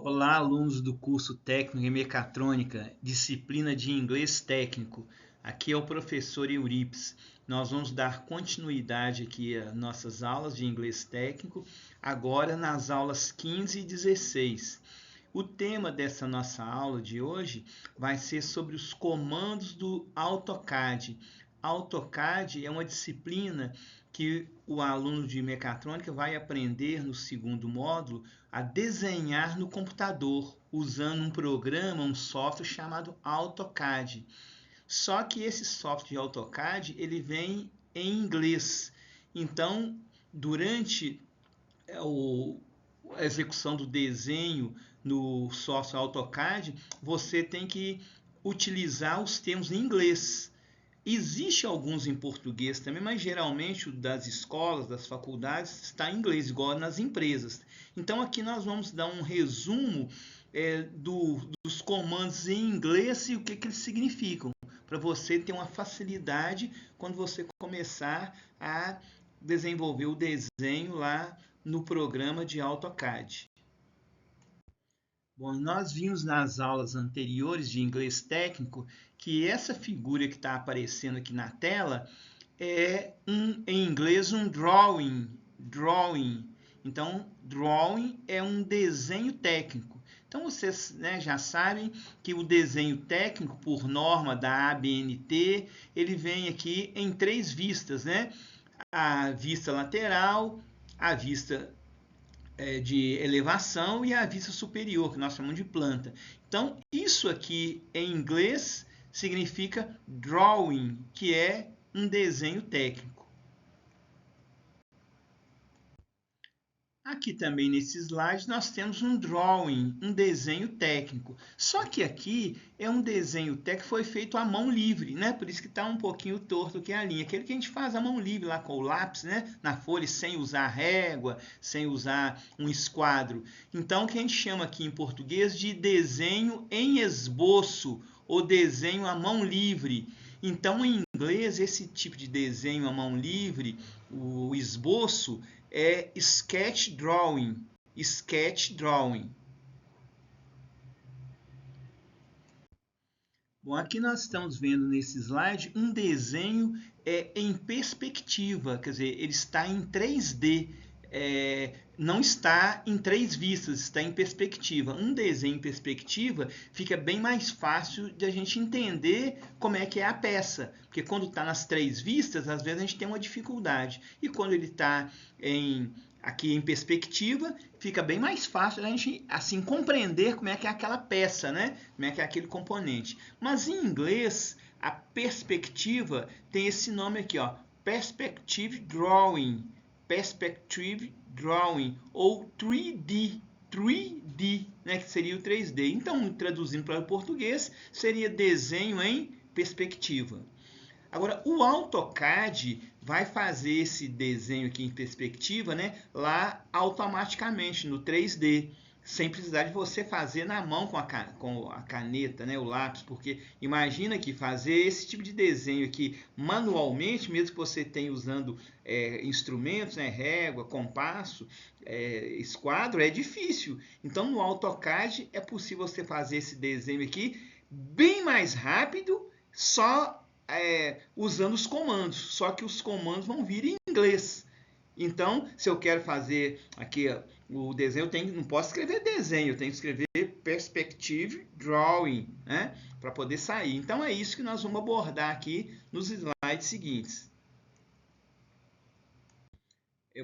Olá, alunos do curso Técnico em Mecatrônica, disciplina de Inglês Técnico. Aqui é o professor Euripides. Nós vamos dar continuidade aqui às nossas aulas de Inglês Técnico, agora nas aulas 15 e 16. O tema dessa nossa aula de hoje vai ser sobre os comandos do AutoCAD. AutoCAD é uma disciplina que o aluno de mecatrônica vai aprender no segundo módulo a desenhar no computador usando um programa, um software chamado AutoCAD. Só que esse software de AutoCAD ele vem em inglês. Então, durante a execução do desenho no software AutoCAD, você tem que utilizar os termos em inglês. Existe alguns em português também, mas geralmente o das escolas, das faculdades, está em inglês, igual nas empresas. Então aqui nós vamos dar um resumo dos comandos em inglês e o que eles significam, para você ter uma facilidade quando você começar a desenvolver o desenho lá no programa de AutoCAD. Bom, nós vimos nas aulas anteriores de inglês técnico que essa figura que está aparecendo aqui na tela é em inglês um drawing. Então, drawing é um desenho técnico. Então, vocês, né, já sabem que o desenho técnico, por norma da ABNT, ele vem aqui em três vistas, né? A vista lateral, a vista de elevação e a vista superior, que nós chamamos de planta. Então, isso aqui em inglês significa drawing, que é um desenho técnico. Aqui também nesse slide nós temos um drawing, um desenho técnico. Só que aqui é um desenho técnico que foi feito à mão livre, né? Por isso que está um pouquinho torto aqui a linha. Aquele que a gente faz à mão livre lá com o lápis, né? Na folha, sem usar régua, sem usar um esquadro. Então, o que a gente chama aqui em português de desenho em esboço ou desenho à mão livre. Então, em inglês, esse tipo de desenho à mão livre, o esboço, é sketch drawing. Sketch drawing. Bom, aqui nós estamos vendo nesse slide um desenho em perspectiva, quer dizer, ele está em 3D, não está em três vistas, está em perspectiva. Um desenho em perspectiva fica bem mais fácil de a gente entender como é que é a peça, porque quando está nas três vistas, às vezes a gente tem uma dificuldade, e quando ele está aqui em perspectiva, fica bem mais fácil a gente assim compreender como é que é aquela peça, né? Como é que é aquele componente. Mas em inglês, a perspectiva tem esse nome aqui, ó, Perspective Drawing. Perspective Drawing ou 3D. 3D, né, que seria o 3D. Então, traduzindo para o português, seria desenho em perspectiva. Agora, o AutoCAD vai fazer esse desenho aqui em perspectiva, né, lá automaticamente no 3D, sem precisar de você fazer na mão com a caneta, né, o lápis, porque imagina que fazer esse tipo de desenho aqui manualmente, mesmo que você tenha usando instrumentos, né, régua, compasso, esquadro, é difícil. Então, no AutoCAD é possível você fazer esse desenho aqui bem mais rápido, só usando os comandos, só que os comandos vão vir em inglês. Então, se eu quero fazer aqui o desenho, não posso escrever desenho, eu tenho que escrever perspective drawing, né, para poder sair. Então, é isso que nós vamos abordar aqui nos slides seguintes.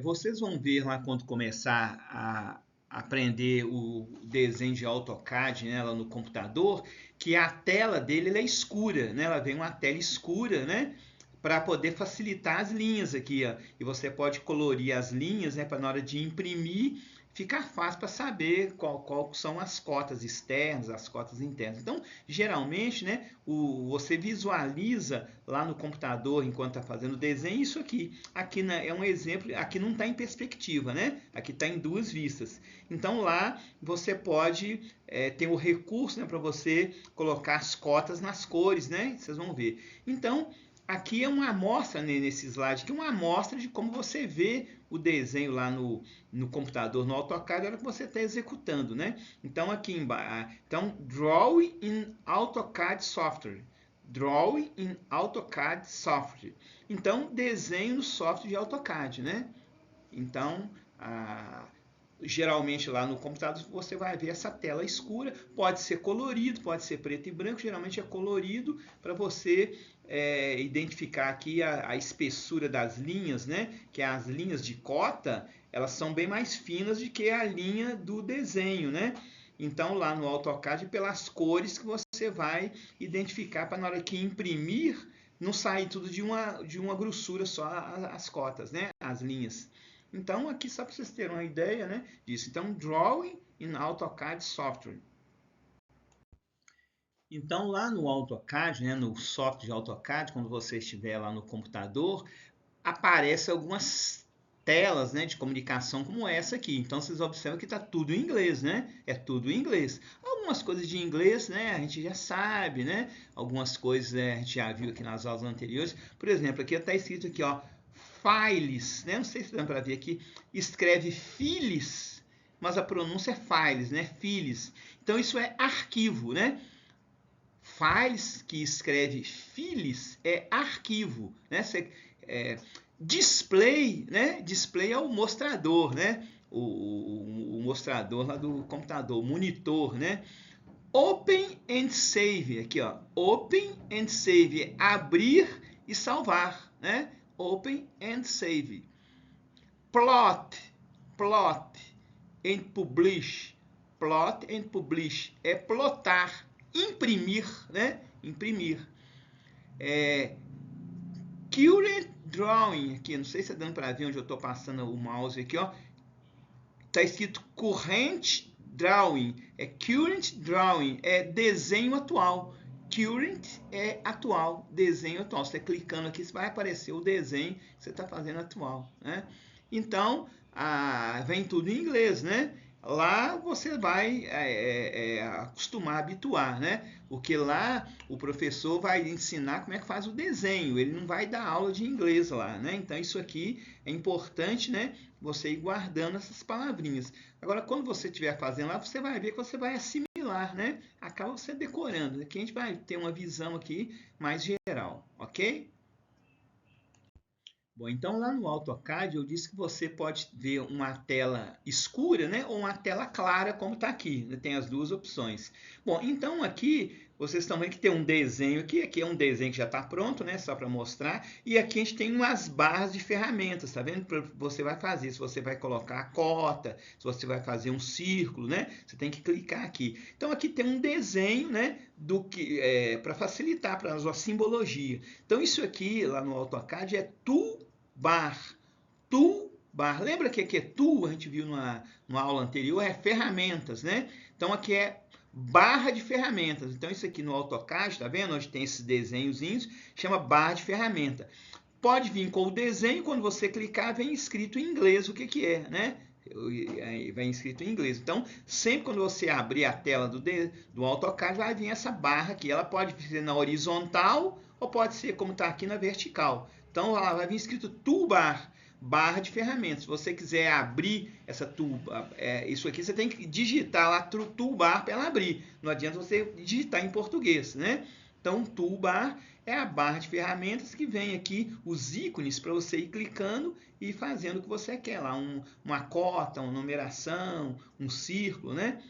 Vocês vão ver lá quando começar a aprender o desenho de AutoCAD, né, lá no computador, que a tela dele é escura, né? Ela vem uma tela escura, né? Para poder facilitar as linhas aqui, ó. E você pode colorir as linhas, né? Para na hora de imprimir ficar fácil para saber qual são as cotas externas, as cotas internas. Então, geralmente, né, você visualiza lá no computador enquanto está fazendo o desenho isso aqui. Aqui é um exemplo, aqui não está em perspectiva, né? Aqui está em duas vistas. Então, lá você pode ter o recurso, né, para você colocar as cotas nas cores, né? Vocês vão ver. Então, aqui é uma amostra, né, nesse slide, aqui uma amostra de como você vê o desenho lá no computador, no AutoCAD, é hora que você está executando, né? Então, aqui embaixo, então, Drawing in AutoCAD Software. Drawing in AutoCAD Software. Então, desenho no software de AutoCAD, né? Então, geralmente lá no computador você vai ver essa tela escura, pode ser colorido, pode ser preto e branco, geralmente é colorido para você identificar aqui a espessura das linhas, né? Que as linhas de cota, elas são bem mais finas do que a linha do desenho, né? Então lá no AutoCAD, pelas cores que você vai identificar para na hora que imprimir, não sair tudo de uma grossura só as cotas, né? As linhas. Então, aqui só para vocês terem uma ideia, né, disso. Então, Drawing in AutoCAD Software. Então, lá no AutoCAD, né, no software de AutoCAD, quando você estiver lá no computador, aparecem algumas telas, né, de comunicação como essa aqui. Então, vocês observam que está tudo em inglês, né? É tudo em inglês. Algumas coisas de inglês, né, a gente já sabe, né? Algumas coisas a gente já viu aqui nas aulas anteriores. Por exemplo, aqui está escrito aqui, ó, files, né? Não sei se dá para ver aqui, escreve files, mas a pronúncia é files, né? Files. Então isso é arquivo, né? Files que escreve files é arquivo, né? Display, né? Display é o mostrador, né? O mostrador lá do computador, o monitor, né? Open and save, aqui ó, open and save, abrir e salvar, né? Open and save. Plot and publish. Plot and publish é plotar, imprimir, né? Imprimir. Current drawing, aqui, não sei se está dando para ver onde eu estou passando o mouse aqui, ó. Está escrito current drawing, current drawing, é desenho atual. Current é atual, desenho atual. Você clicando aqui, vai aparecer o desenho que você está fazendo atual, né? Então, vem tudo em inglês, né? Lá você vai acostumar, habituar, né? Porque lá o professor vai ensinar como é que faz o desenho, ele não vai dar aula de inglês lá, né? Então isso aqui é importante, né? Você ir guardando essas palavrinhas. Agora, quando você estiver fazendo lá, você vai ver que você vai assimilar, né? Acaba você decorando. Aqui a gente vai ter uma visão aqui mais geral, ok? Bom, então lá no AutoCAD eu disse que você pode ver uma tela escura, né, ou uma tela clara, como está aqui. Tem as duas opções. Bom, então aqui vocês estão vendo que tem um desenho aqui. Aqui é um desenho que já está pronto, né, só para mostrar. E aqui a gente tem umas barras de ferramentas, tá vendo? Você vai fazer, se você vai colocar a cota, se você vai fazer um círculo, né, você tem que clicar aqui. Então aqui tem um desenho, né, do que para facilitar para a sua simbologia. Então isso aqui lá no AutoCAD é toolbar. Lembra que aqui é tool, a gente viu numa aula anterior, é ferramentas, né? Então aqui é barra de ferramentas. Então isso aqui no AutoCAD, tá vendo? Onde tem esses desenhozinhos, chama barra de ferramenta. Pode vir com o desenho, quando você clicar, vem escrito em inglês o que é, né? Vem escrito em inglês. Então, sempre quando você abrir a tela do AutoCAD, vai vir essa barra aqui. Ela pode ser na horizontal ou pode ser como está aqui na vertical. Então, ela vai vir escrito toolbar, barra de ferramentas. Se você quiser abrir essa toolbar, isso aqui você tem que digitar lá toolbar para ela abrir. Não adianta você digitar em português, né? Então, toolbar é a barra de ferramentas que vem aqui os ícones para você ir clicando e fazendo o que você quer lá. Uma cota, uma numeração, um círculo, né?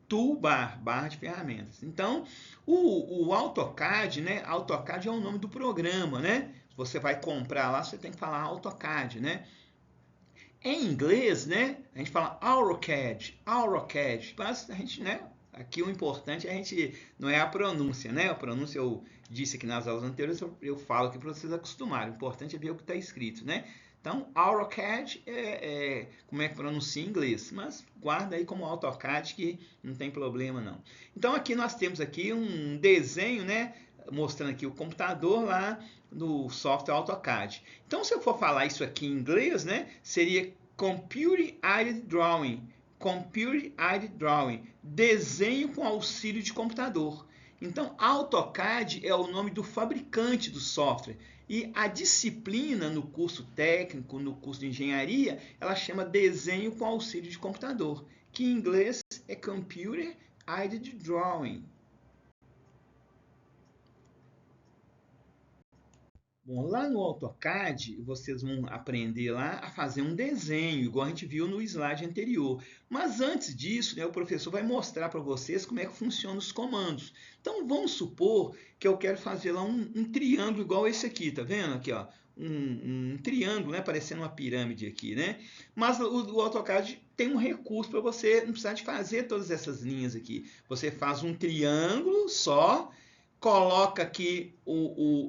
Toolbar, barra de ferramentas. Então, o AutoCAD, né? AutoCAD é o nome do programa, né? Se você vai comprar lá, você tem que falar AutoCAD, né? Em inglês, né? A gente fala AutoCAD, mas a gente, né? Aqui o importante não é a pronúncia, né? A pronúncia eu disse aqui nas aulas anteriores, eu falo aqui para vocês acostumarem. O importante é ver o que está escrito, né? Então, AutoCAD como é que pronuncia em inglês, mas guarda aí como AutoCAD que não tem problema não. Então, aqui nós temos aqui um desenho, né? Mostrando aqui o computador lá no software AutoCAD. Então, se eu for falar isso aqui em inglês, né? Seria Computer-Aided Drawing. Computer-Aided Drawing, desenho com auxílio de computador. Então, AutoCAD é o nome do fabricante do software. E a disciplina no curso técnico, no curso de engenharia, ela chama desenho com auxílio de computador, que em inglês é Computer Aided Drawing. Bom, lá no AutoCAD, vocês vão aprender lá a fazer um desenho, igual a gente viu no slide anterior. Mas antes disso, né, o professor vai mostrar para vocês como é que funcionam os comandos. Então, vamos supor que eu quero fazer lá um triângulo igual esse aqui, tá vendo? Aqui, ó, um triângulo, né, parecendo uma pirâmide aqui, né? Mas o AutoCAD tem um recurso para você não precisar de fazer todas essas linhas aqui. Você faz um triângulo só, coloca aqui,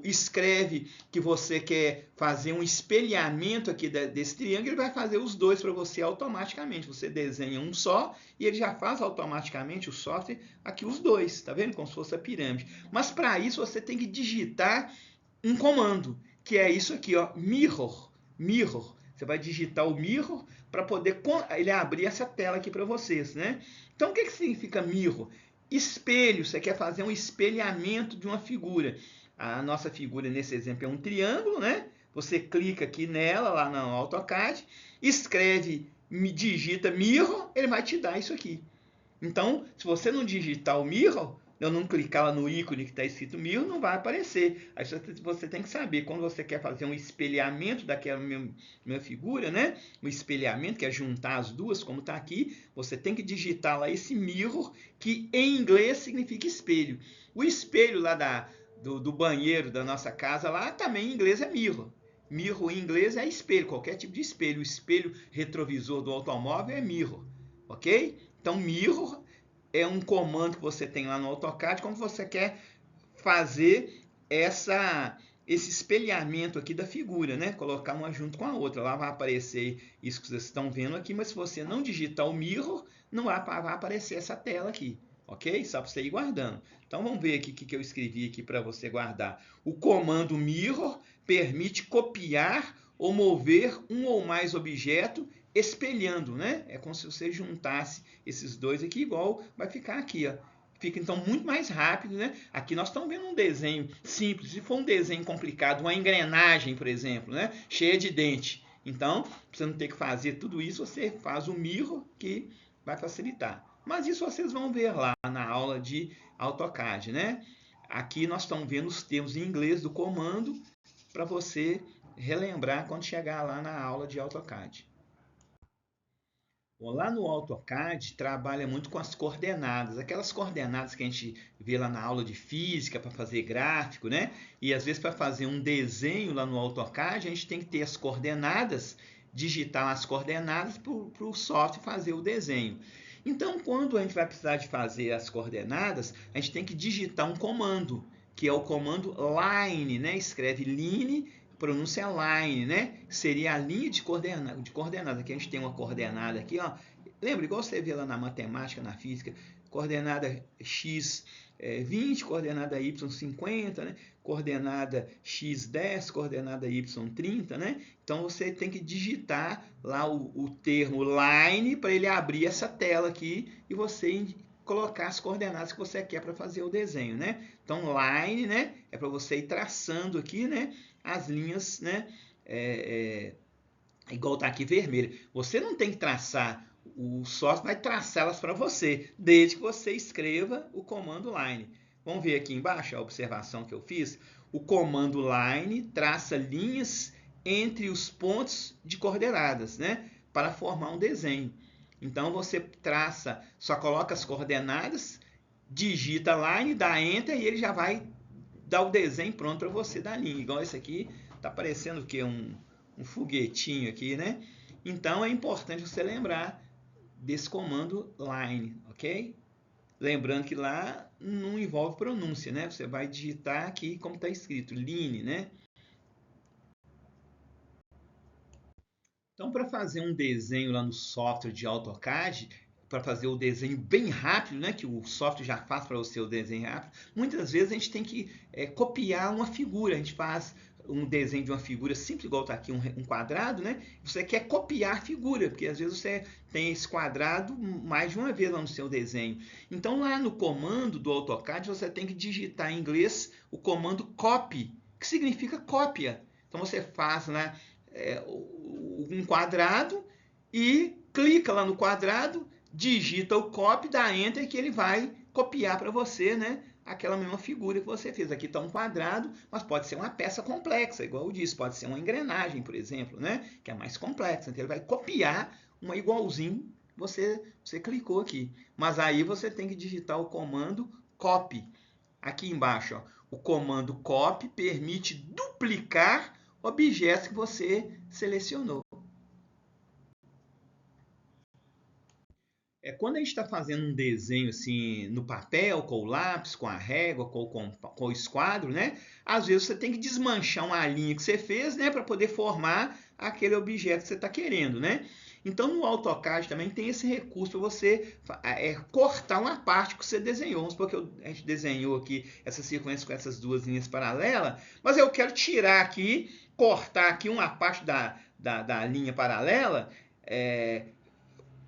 escreve que você quer fazer um espelhamento aqui desse triângulo, ele vai fazer os dois para você automaticamente. Você desenha um só e ele já faz automaticamente o software aqui os dois, tá vendo? Como se fosse a pirâmide. Mas para isso você tem que digitar um comando, que é isso aqui, ó, mirror. Você vai digitar o mirror para poder ele abrir essa tela aqui para vocês, né? Então o que significa mirror? Espelho, você quer fazer um espelhamento de uma figura. A nossa figura nesse exemplo é um triângulo, né? Você clica aqui nela, lá no AutoCAD, escreve, digita mirror, ele vai te dar isso aqui. Então, se você não digitar o mirror, eu não clicar lá no ícone que está escrito mirror, não vai aparecer. Aí você tem que saber, quando você quer fazer um espelhamento daquela minha figura, né? Um espelhamento, que é juntar as duas, como está aqui, você tem que digitar lá esse mirror, que em inglês significa espelho. O espelho lá do banheiro da nossa casa, lá também em inglês é mirror. Mirror em inglês é espelho, qualquer tipo de espelho. O espelho retrovisor do automóvel é mirror, ok? Então, mirror é um comando que você tem lá no AutoCAD quando você quer fazer esse espelhamento aqui da figura, né? Colocar uma junto com a outra. Lá vai aparecer isso que vocês estão vendo aqui, mas se você não digitar o mirror, não vai aparecer essa tela aqui, ok? Só para você ir guardando. Então, vamos ver aqui o que eu escrevi aqui para você guardar. O comando mirror permite copiar ou mover um ou mais objetos espelhando, né? É como se você juntasse esses dois aqui, igual vai ficar aqui, ó. Fica então muito mais rápido, né? Aqui nós estamos vendo um desenho simples. Se for um desenho complicado, uma engrenagem, por exemplo, né? Cheia de dente. Então, para você não ter que fazer tudo isso, você faz o mirror, que vai facilitar. Mas isso vocês vão ver lá na aula de AutoCAD, né? Aqui nós estamos vendo os termos em inglês do comando para você relembrar quando chegar lá na aula de AutoCAD. Bom, lá no AutoCAD trabalha muito com as coordenadas, aquelas coordenadas que a gente vê lá na aula de física para fazer gráfico, né? E às vezes para fazer um desenho lá no AutoCAD a gente tem que ter as coordenadas, digitar as coordenadas para o software fazer o desenho. Então, quando a gente vai precisar de fazer as coordenadas, a gente tem que digitar um comando, que é o comando line, né? Escreve line, pronúncia line, né? Seria a linha de coordenada. Aqui a gente tem uma coordenada aqui, ó. Lembra, igual você vê lá na matemática, na física, coordenada x 20, coordenada y 50, né? Coordenada x 10, coordenada y 30, né? Então você tem que digitar lá o termo line para ele abrir essa tela aqui e você colocar as coordenadas que você quer para fazer o desenho, né? Então line, né? É para você ir traçando aqui, né? As linhas, né? Igual tá aqui vermelho. Você não tem que traçar, o software vai traçá-las para você, desde que você escreva o comando line. Vamos ver aqui embaixo a observação que eu fiz. O comando line traça linhas entre os pontos de coordenadas, né? Para formar um desenho. Então você traça, só coloca as coordenadas, digita line, dá enter e ele já vai dar o desenho pronto para você da linha. Igual esse aqui, tá parecendo o que? Um foguetinho aqui, né? Então é importante você lembrar desse comando line, ok? Lembrando que lá não envolve pronúncia, né? Você vai digitar aqui como está escrito, line, né? Então, para fazer um desenho lá no software de AutoCAD, para fazer o desenho bem rápido, né, que o software já faz para você o desenho rápido, muitas vezes a gente tem que copiar uma figura. A gente faz um desenho de uma figura simples, igual está aqui um quadrado, né? Você quer copiar a figura, porque às vezes você tem esse quadrado mais de uma vez lá no seu desenho. Então lá no comando do AutoCAD você tem que digitar em inglês o comando copy, que significa cópia. Então você faz lá um quadrado e clica lá no quadrado, digita o copy, dá enter que ele vai copiar para você, né? Aquela mesma figura que você fez. Aqui está um quadrado, mas pode ser uma peça complexa, igual eu disse, pode ser uma engrenagem, por exemplo, né? Que é mais complexa. Então ele vai copiar uma igualzinho, você clicou aqui. Mas aí você tem que digitar o comando copy. Aqui embaixo, ó, o comando copy permite duplicar objetos que você selecionou. Quando a gente está fazendo um desenho assim no papel, com o lápis, com a régua, com o esquadro, né? Às vezes você tem que desmanchar uma linha que você fez, né? Para poder formar aquele objeto que você está querendo, né? Então no AutoCAD também tem esse recurso para você cortar uma parte que você desenhou. Vamos supor que a gente desenhou aqui essa sequência com essas duas linhas paralelas, mas eu quero tirar aqui, cortar aqui uma parte da linha paralela,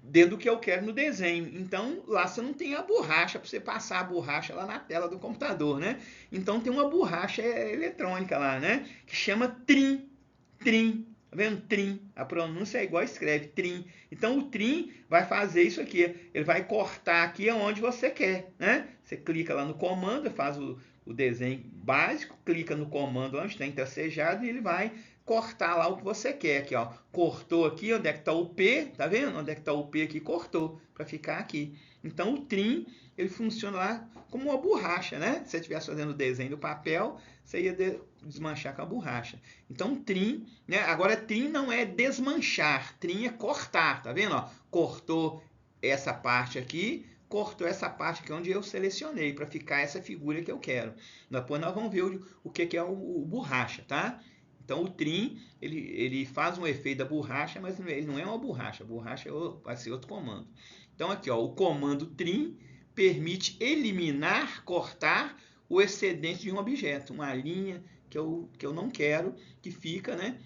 dentro do que eu quero no desenho. Então, lá você não tem a borracha para você passar a borracha lá na tela do computador, né? Então, tem uma borracha eletrônica lá, né? Que chama trim. Trim. Tá vendo? Trim. A pronúncia é igual escreve, trim. Então, o trim vai fazer isso aqui. Ele vai cortar aqui onde você quer, né? Você clica lá no comando, faz o desenho básico, clica no comando onde tem tracejado e ele vai cortar lá o que você quer aqui, ó. Cortou aqui, onde é que está o P, tá vendo? Onde é que está o P aqui, cortou, para ficar aqui. Então, o trim, ele funciona lá como uma borracha, né? Se você estivesse fazendo o desenho do papel, você ia desmanchar com a borracha. Então, trim, né? Agora, trim não é desmanchar, trim é cortar, tá vendo? Ó, cortou essa parte aqui, cortou essa parte aqui onde eu selecionei, para ficar essa figura que eu quero. Depois nós vamos ver o que é o borracha, tá? Então o trim, ele faz um efeito da borracha, mas ele não é uma borracha. A borracha vai ser outro comando. Então aqui, ó, o comando trim permite eliminar, cortar o excedente de um objeto, uma linha que eu não quero que fica, né,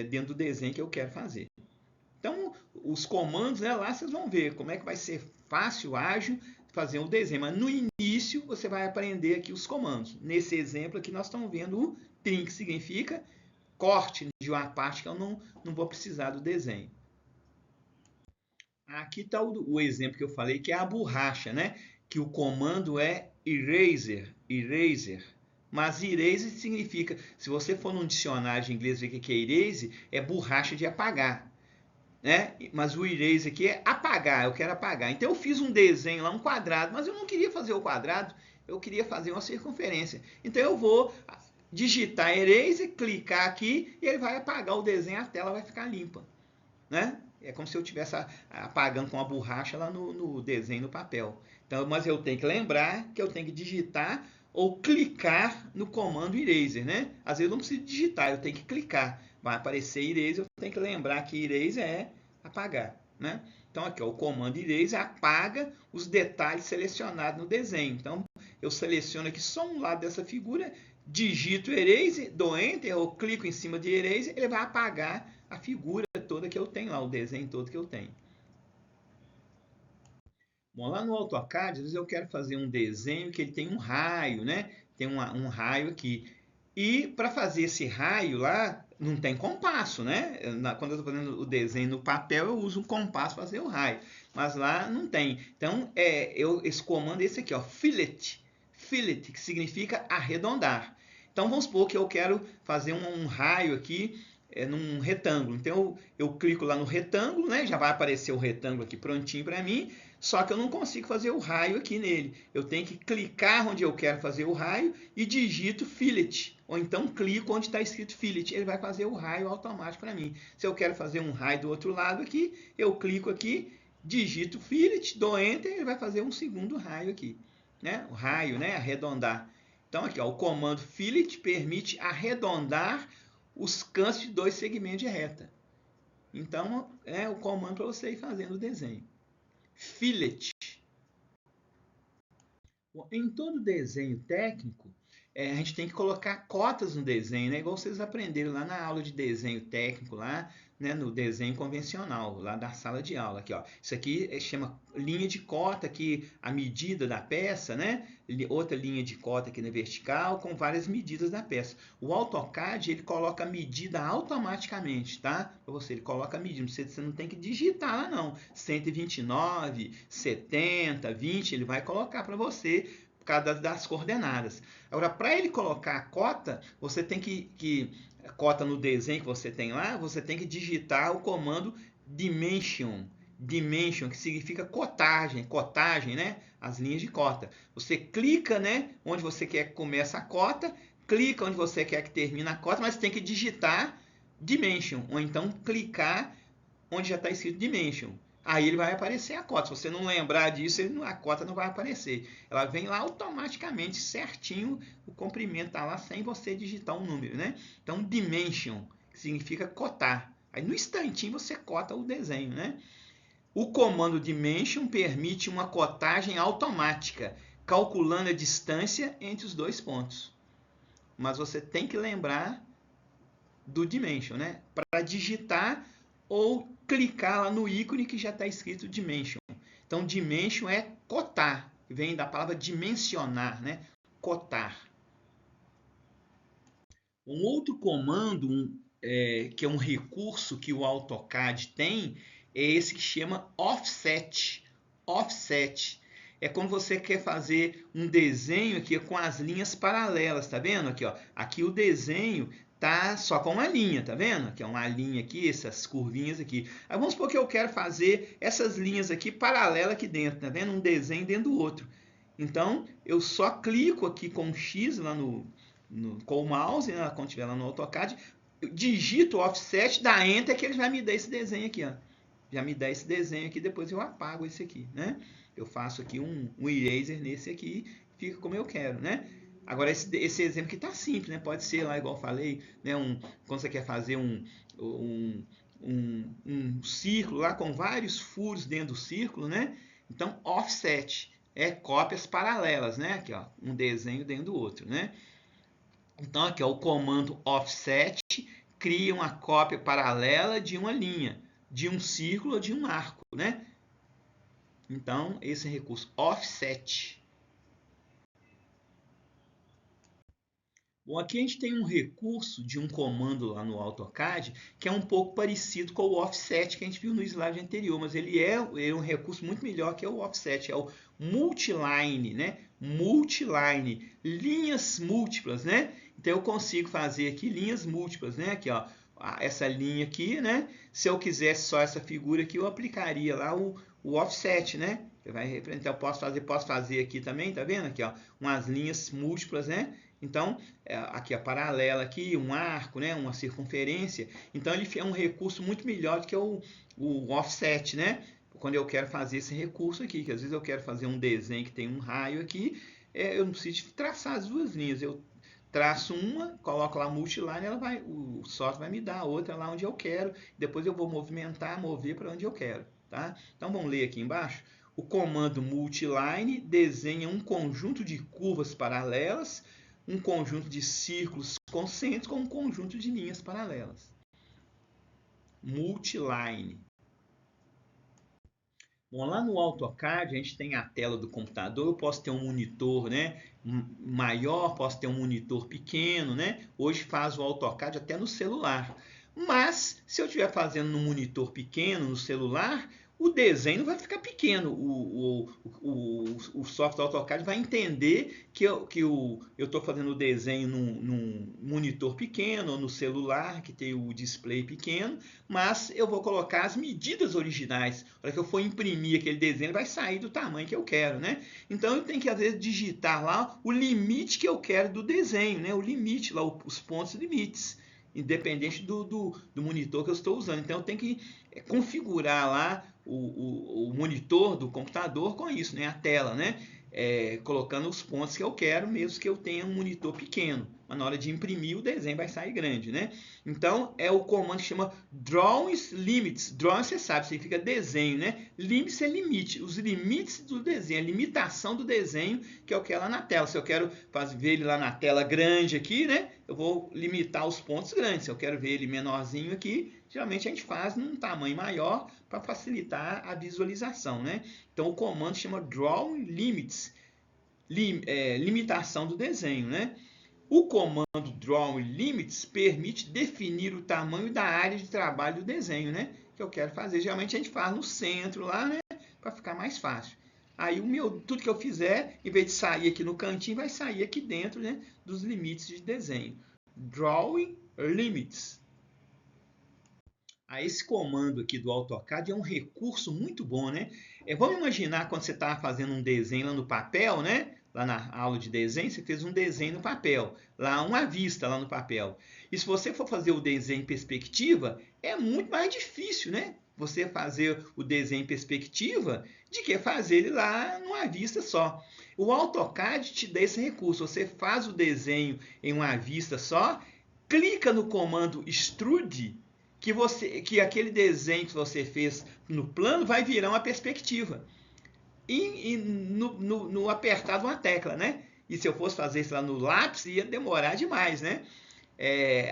dentro do desenho que eu quero fazer. Então os comandos, né, lá vocês vão ver como é que vai ser fácil, ágil fazer um desenho. Mas no início você vai aprender aqui os comandos. Nesse exemplo aqui nós estamos vendo o trim, que significa corte de uma parte que eu não vou precisar do desenho. Aqui está o exemplo que eu falei, que é a borracha, né? Que o comando é eraser, eraser. Mas eraser significa, se você for num dicionário de inglês ver o que é eraser, é borracha de apagar. Né? Mas o eraser aqui é apagar, eu quero apagar. Então eu fiz um desenho lá, um quadrado, mas eu não queria fazer o quadrado, eu queria fazer uma circunferência. Então eu vou digitar eraser, clicar aqui e ele vai apagar o desenho, a tela vai ficar limpa, né? É como se eu estivesse apagando com a borracha lá no desenho no papel. Então, mas eu tenho que lembrar que eu tenho que digitar ou clicar no comando eraser, né? Às vezes eu não preciso digitar, eu tenho que clicar. Vai aparecer eraser, eu tenho que lembrar que eraser é apagar, né? Então aqui, ó, o comando eraser apaga os detalhes selecionados no desenho. Então eu seleciono aqui só um lado dessa figura, digito erase, dou enter ou clico em cima de erase, ele vai apagar a figura toda que eu tenho lá, o desenho todo que eu tenho. Bom, lá no AutoCAD, às vezes eu quero fazer um desenho que ele tem um raio, né? Tem um raio aqui. E para fazer esse raio lá, não tem compasso, né? Quando eu estou fazendo o desenho no papel, eu uso um compasso para fazer o raio. Mas lá não tem. Então, esse comando é esse aqui, ó, fillet. Fillet, que significa arredondar. Então, vamos supor que eu quero fazer um raio aqui num retângulo. Então, eu clico lá no retângulo, né? Já vai aparecer o retângulo aqui prontinho para mim. Só que eu não consigo fazer o raio aqui nele. Eu tenho que clicar onde eu quero fazer o raio e digito fillet. Ou então clico onde está escrito fillet. Ele vai fazer o raio automático para mim. Se eu quero fazer um raio do outro lado aqui, eu clico aqui, digito fillet, dou enter, ele vai fazer um segundo raio aqui. Né? O raio, né? Arredondar. Então aqui, ó, o comando fillet permite arredondar os cantos de dois segmentos de reta. Então, é o comando para você ir fazendo o desenho. Fillet. Bom, em todo desenho técnico, a gente tem que colocar cotas no desenho, né? Igual vocês aprenderam lá na aula de desenho técnico, lá, né? No desenho convencional, lá da sala de aula. Aqui, ó. Isso aqui chama linha de cota, aqui a medida da peça, né? Outra linha de cota aqui na vertical, com várias medidas da peça. O AutoCAD, ele coloca a medida automaticamente, tá? Para você, ele coloca a medida, você não tem que digitar lá não. 129, 70, 20, ele vai colocar para você por causa das coordenadas. Agora, para ele colocar a cota, você tem que cota no desenho que você tem lá, você tem que digitar o comando dimension, que significa cotagem, né? As linhas de cota. Você clica, né, onde você quer que comece a cota, clica onde você quer que termine a cota, mas tem que digitar dimension, ou então clicar onde já está escrito dimension. Aí ele vai aparecer a cota. Se você não lembrar disso, a cota não vai aparecer. Ela vem lá automaticamente, certinho, o comprimento está lá sem você digitar um número, né? Então, dimension, que significa cotar. Aí no instantinho você cota o desenho, né? O comando dimension permite uma cotagem automática, calculando a distância entre os dois pontos. Mas você tem que lembrar do dimension, né? Para digitar ou clicar lá no ícone que já está escrito dimension. Então, dimension é cotar, vem da palavra dimensionar, né? Cotar. Um outro comando, que é um recurso que o AutoCAD tem, é esse que chama offset. Offset é quando você quer fazer um desenho aqui com as linhas paralelas, tá vendo? Aqui, ó. Aqui o desenho tá só com uma linha, tá vendo? Aqui é uma linha aqui, essas curvinhas aqui. Aí vamos supor que eu quero fazer essas linhas aqui paralelas aqui dentro, tá vendo? Um desenho dentro do outro. Então, eu só clico aqui com um X lá com o mouse, né, quando estiver lá no AutoCAD, eu digito o offset, dá Enter que ele vai me dar esse desenho aqui, ó. Já me dá esse desenho aqui, depois eu apago esse aqui, né? Eu faço aqui um eraser nesse aqui, fica como eu quero, né? Agora, esse exemplo aqui tá simples, né? Pode ser lá, igual eu falei, né? Quando você quer fazer um círculo lá com vários furos dentro do círculo, né? Então, offset é cópias paralelas, né? Aqui, ó, um desenho dentro do outro, né? Então, aqui, ó, o comando offset cria uma cópia paralela de uma linha, de um círculo ou de um arco, né? Então, esse é o recurso offset. Bom, aqui a gente tem um recurso de um comando lá no AutoCAD que é um pouco parecido com o offset que a gente viu no slide anterior, mas ele é um recurso muito melhor que o offset, é o multiline, né? Multiline, linhas múltiplas, né? Então eu consigo fazer aqui linhas múltiplas, né? Aqui, ó, essa linha aqui, né? Se eu quisesse só essa figura aqui, eu aplicaria lá o offset, né? Então eu posso fazer aqui também, tá vendo aqui, ó, umas linhas múltiplas, né? Então, aqui a paralela, aqui, um arco, né? Uma circunferência. Então, ele é um recurso muito melhor do que o offset, né? Quando eu quero fazer esse recurso aqui, que às vezes eu quero fazer um desenho que tem um raio aqui, eu não preciso traçar as duas linhas. Eu traço uma, coloco lá multiline, o software vai me dar a outra lá onde eu quero. Depois eu vou mover para onde eu quero, tá? Então, vamos ler aqui embaixo. O comando multiline desenha um conjunto de curvas paralelas, um conjunto de círculos concêntricos com um conjunto de linhas paralelas. Multiline. Bom, lá no AutoCAD a gente tem a tela do computador, eu posso ter um monitor, né, maior, posso ter um monitor pequeno, né? Hoje faz o AutoCAD até no celular. Mas se eu estiver fazendo no monitor pequeno, no celular, o desenho vai ficar pequeno. O software AutoCAD vai entender que eu estou fazendo o desenho num monitor pequeno ou no celular, que tem o display pequeno, mas eu vou colocar as medidas originais. Para que eu for imprimir aquele desenho, vai sair do tamanho que eu quero, né? Então eu tenho que, às vezes, digitar lá o limite que eu quero do desenho, né? O limite, lá, os pontos limites, independente do monitor que eu estou usando. Então eu tenho que configurar lá o monitor do computador com isso, né? A tela, né? colocando os pontos que eu quero, mesmo que eu tenha um monitor pequeno. Mas na hora de imprimir, o desenho vai sair grande, né? Então, é o comando que chama Drawings Limits. Drawing, você sabe, significa desenho, né? Limits é limite. Os limites do desenho, a limitação do desenho, que é o que é lá na tela. Se eu quero ver ele lá na tela grande aqui, né? Eu vou limitar os pontos grandes. Se eu quero ver ele menorzinho aqui, geralmente a gente faz num tamanho maior para facilitar a visualização, né? Então, o comando chama Drawing Limits. Limitação do desenho, né? O comando Drawing Limits permite definir o tamanho da área de trabalho do desenho, né? Que eu quero fazer. Geralmente a gente faz no centro lá, né? Para ficar mais fácil. Aí tudo que eu fizer, em vez de sair aqui no cantinho, vai sair aqui dentro, né? Dos limites de desenho. Drawing Limits. Esse comando aqui do AutoCAD é um recurso muito bom, né? Vamos imaginar quando você está fazendo um desenho lá no papel, né? Lá na aula de desenho, você fez um desenho no papel, lá uma vista lá no papel. E se você for fazer o desenho em perspectiva, é muito mais difícil, né? Você fazer o desenho em perspectiva de que fazer ele lá numa vista só. O AutoCAD te dá esse recurso. Você faz o desenho em uma vista só, clica no comando Extrude, que aquele desenho que você fez no plano vai virar uma perspectiva. E no apertar de uma tecla, né? E se eu fosse fazer isso lá no lápis, ia demorar demais, né?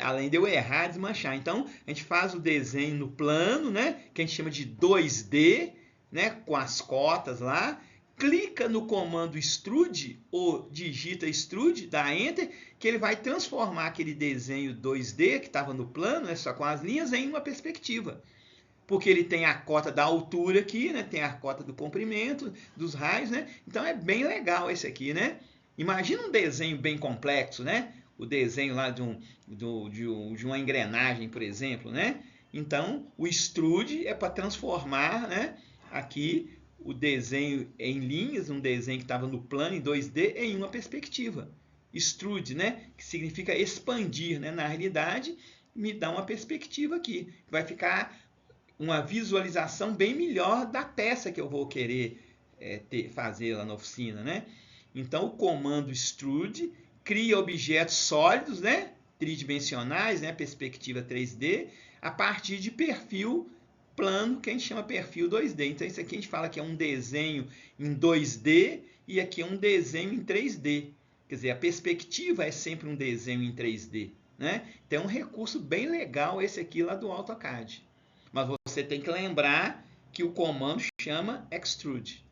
Além de eu errar, desmanchar. Então, a gente faz o desenho no plano, né? Que a gente chama de 2D, né? Com as cotas lá. Clica no comando Extrude, ou digita Extrude, dá Enter, que ele vai transformar aquele desenho 2D que estava no plano, né? Só com as linhas, em uma perspectiva. Porque ele tem a cota da altura aqui, né? Tem a cota do comprimento, dos raios, né? Então é bem legal esse aqui, né? Imagina um desenho bem complexo, né? O desenho lá de uma engrenagem, por exemplo, né? Então, o extrude é para transformar, né? Aqui o desenho em linhas, um desenho que estava no plano em 2D, em uma perspectiva. Extrude, né? Que significa expandir, né? Na realidade, me dá uma perspectiva aqui. Vai ficar uma visualização bem melhor da peça que eu vou querer fazer lá na oficina, né? Então, o comando Extrude cria objetos sólidos, né? Tridimensionais, né? Perspectiva 3D, a partir de perfil plano, que a gente chama perfil 2D. Então, isso aqui a gente fala que é um desenho em 2D e aqui é um desenho em 3D. Quer dizer, a perspectiva é sempre um desenho em 3D, né? Então, é um recurso bem legal esse aqui lá do AutoCAD. Mas você tem que lembrar que o comando chama Extrude.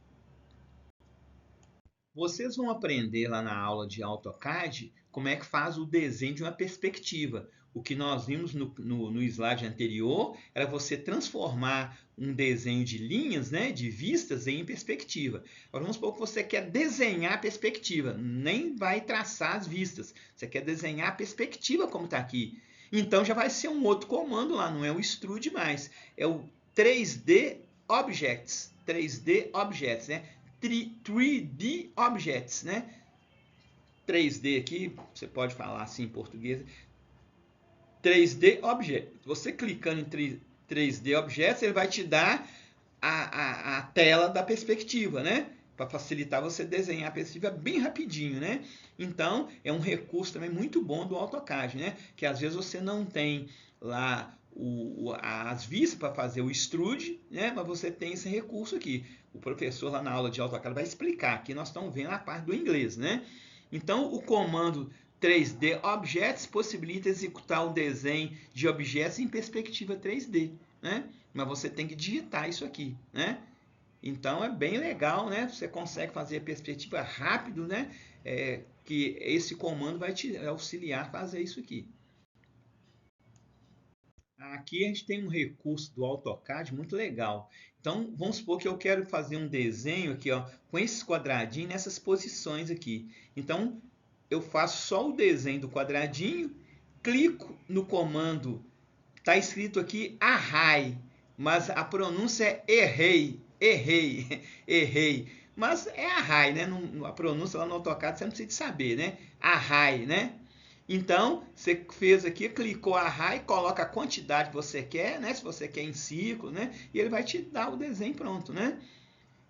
Vocês vão aprender lá na aula de AutoCAD como é que faz o desenho de uma perspectiva. O que nós vimos no slide anterior era você transformar um desenho de linhas, né, de vistas, em perspectiva. Agora vamos supor que você quer desenhar a perspectiva, nem vai traçar as vistas. Você quer desenhar a perspectiva como está aqui. Então já vai ser um outro comando lá, não é o Extrude mais. É o 3D Objects. 3D Objects, né? 3D Objects, né? 3D aqui, você pode falar assim em português. 3D Objects. Você clicando em 3D Objects, ele vai te dar a tela da perspectiva, né? Para facilitar você desenhar a perspectiva bem rapidinho, né? Então, é um recurso também muito bom do AutoCAD, né? Que às vezes você não tem lá as vistas para fazer o extrude, né? Mas você tem esse recurso aqui. O professor lá na aula de AutoCAD vai explicar. Aqui nós estamos vendo a parte do inglês, né? Então, o comando 3D Objects possibilita executar o desenho de objetos em perspectiva 3D, né? Mas você tem que digitar isso aqui, né? Então é bem legal, né? Você consegue fazer a perspectiva rápido, né? Que esse comando vai te auxiliar a fazer isso aqui. Aqui a gente tem um recurso do AutoCAD muito legal. Então vamos supor que eu quero fazer um desenho aqui, ó, com esses quadradinhos nessas posições aqui. Então eu faço só o desenho do quadradinho, clico no comando, está escrito aqui array, mas a pronúncia é errei. Mas é array, né? A pronúncia lá no AutoCAD você não precisa saber, né? Array, né? Então, você fez aqui, clicou array, coloca a quantidade que você quer, né? Se você quer em círculo, né? E ele vai te dar o desenho pronto, né?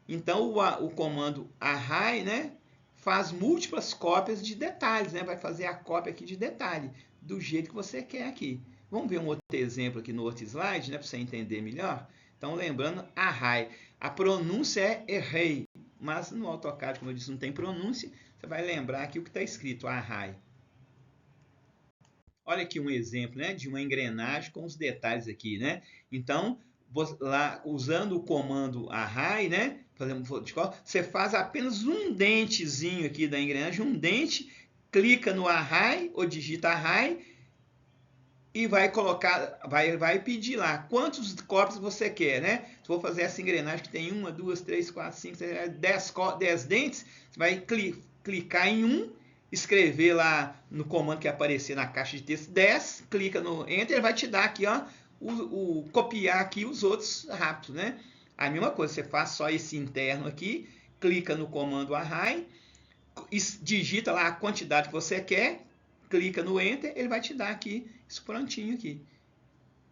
Então, o comando array, né, faz múltiplas cópias de detalhes, né? Vai fazer a cópia aqui de detalhe, do jeito que você quer aqui. Vamos ver um outro exemplo aqui no outro slide, né, para você entender melhor. Então, lembrando, array. A pronúncia é array, mas no AutoCAD, como eu disse, não tem pronúncia. Você vai lembrar aqui o que está escrito, array. Olha aqui um exemplo, né, de uma engrenagem com os detalhes aqui, né? Então, lá usando o comando array, né, você faz apenas um dentezinho aqui da engrenagem, um dente, clica no array ou digita array e vai colocar, vai pedir lá quantos cópias você quer, né? Se for fazer essa engrenagem que tem 1, 2, 3, 4, 5, 6, 10 dentes, você vai clicar em um, escrever lá no comando que aparecer na caixa de texto 10, clica no Enter, ele vai te dar aqui, ó, copiar aqui os outros rápido, né? A mesma coisa, você faz só esse interno aqui, clica no comando array, digita lá a quantidade que você quer, clica no Enter, ele vai te dar aqui isso prontinho aqui.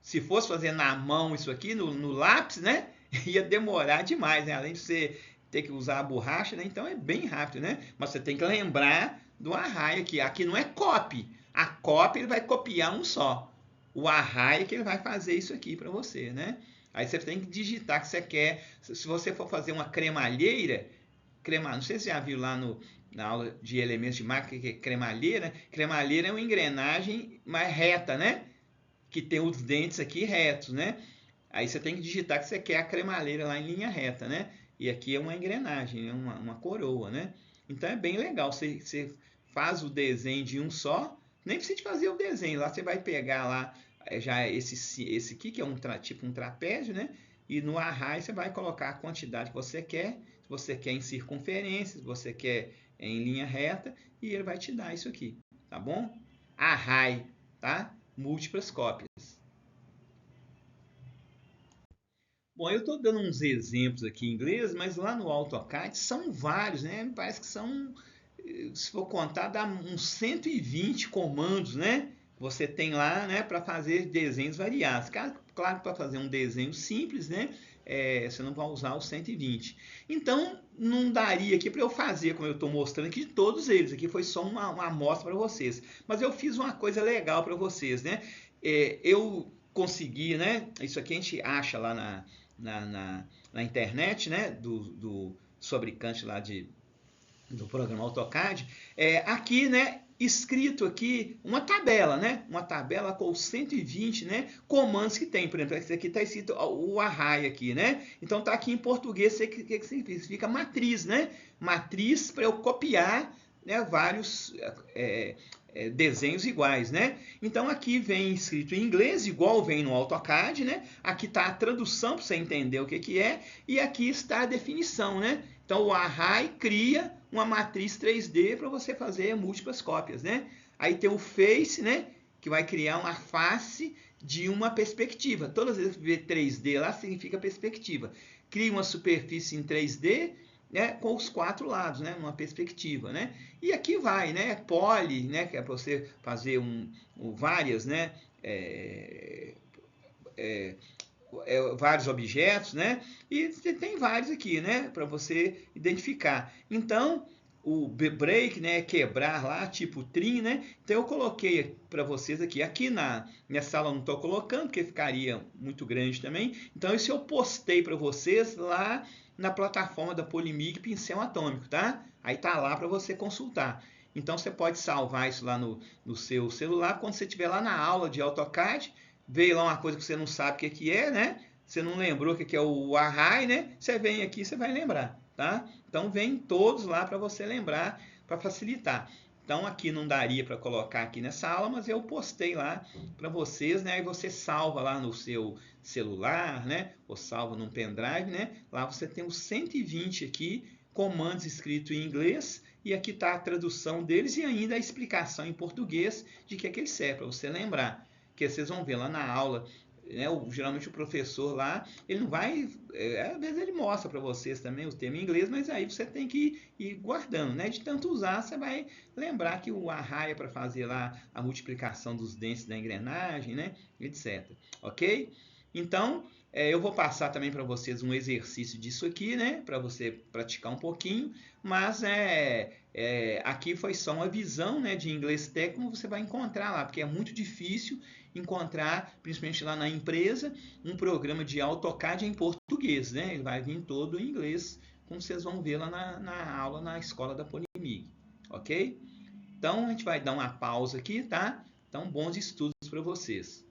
Se fosse fazer na mão isso aqui, no lápis, né? Ia demorar demais, né? Além de você ter que usar a borracha, né? Então é bem rápido, né? Mas você tem que lembrar do array aqui. Aqui não é copy. A copy ele vai copiar um só. O array é que ele vai fazer isso aqui para você, né? Aí você tem que digitar que você quer. Se você for fazer uma cremalheira, não sei se você já viu lá na aula de elementos de máquina que é cremalheira, né? Cremalheira é uma engrenagem mais reta, né? Que tem os dentes aqui retos, né? Aí você tem que digitar que você quer a cremalheira lá em linha reta, né? E aqui é uma engrenagem, é uma coroa, né? Então é bem legal, você faz o desenho de um só, nem precisa fazer o desenho, lá você vai pegar lá já esse aqui, que é tipo um trapézio, né? E no array você vai colocar a quantidade que você quer, se você quer em circunferência, se você quer em linha reta, e ele vai te dar isso aqui, tá bom? Array, tá? Múltiplas cópias. Bom, eu estou dando uns exemplos aqui em inglês, mas lá no AutoCAD são vários, né? Me parece que são, se for contar, dá uns 120 comandos, né? Você tem lá, né, para fazer desenhos variados. Claro que para fazer um desenho simples, né, você não vai usar os 120. Então, não daria aqui para eu fazer, como eu estou mostrando aqui, de todos eles. Aqui foi só uma amostra para vocês. Mas eu fiz uma coisa legal para vocês, né? Eu consegui, né? Isso aqui a gente acha lá na internet, né? Do fabricante lá do programa AutoCAD. Aqui, né? Escrito aqui uma tabela, né? Uma tabela com os 120, né, comandos que tem. Por exemplo, esse aqui está escrito o array aqui, né? Então tá aqui em português, o que significa? Matriz, né? Matriz para eu copiar, né, vários desenhos iguais, né? Então aqui vem escrito em inglês, igual vem no AutoCAD, né? Aqui está a tradução para você entender o que é, e aqui está a definição, né? Então o array cria uma matriz 3D para você fazer múltiplas cópias, né? Aí tem o face, né, que vai criar uma face de uma perspectiva. Todas as vezes que vê 3D lá significa perspectiva. Cria uma superfície em 3D, né, com os quatro lados, né, uma perspectiva, né? E aqui vai, né, poly, né, que é para você fazer várias, né, vários objetos, né? E tem vários aqui, né, para você identificar. Então, o break, né, quebrar lá, tipo trim, né? Então eu coloquei para vocês aqui. Aqui nessa aula eu não estou colocando, porque ficaria muito grande também. Então isso eu postei para vocês lá na plataforma da Polymig Pincel Atômico, tá? Aí tá lá para você consultar. Então você pode salvar isso lá no seu celular. Quando você estiver lá na aula de AutoCAD, veio lá uma coisa que você não sabe o que é, né? Você não lembrou o que é o array, né? Você vem aqui, você vai lembrar, tá? Então vem todos lá para você lembrar, para facilitar. Então aqui não daria para colocar aqui nessa aula, mas eu postei lá para vocês, né? Aí você salva lá no seu celular, né? Ou salva num pendrive, né? Lá você tem os 120 aqui comandos escritos em inglês e aqui está a tradução deles e ainda a explicação em português de que eles servem para você lembrar. Que vocês vão ver lá na aula, né, geralmente o professor lá, ele não vai, às vezes ele mostra para vocês também o termo em inglês, mas aí você tem que ir guardando, né? De tanto usar, você vai lembrar que o array é para fazer lá a multiplicação dos dentes da engrenagem, né? Etc. Ok? Então, Eu vou passar também para vocês um exercício disso aqui, né? Para você praticar um pouquinho, mas aqui foi só uma visão, né, de inglês técnico, você vai encontrar lá, porque é muito difícil encontrar, principalmente lá na empresa, um programa de AutoCAD em português, né? Ele vai vir todo em inglês, como vocês vão ver lá na aula na escola da Polimig, ok? Então a gente vai dar uma pausa aqui, tá? Então bons estudos para vocês.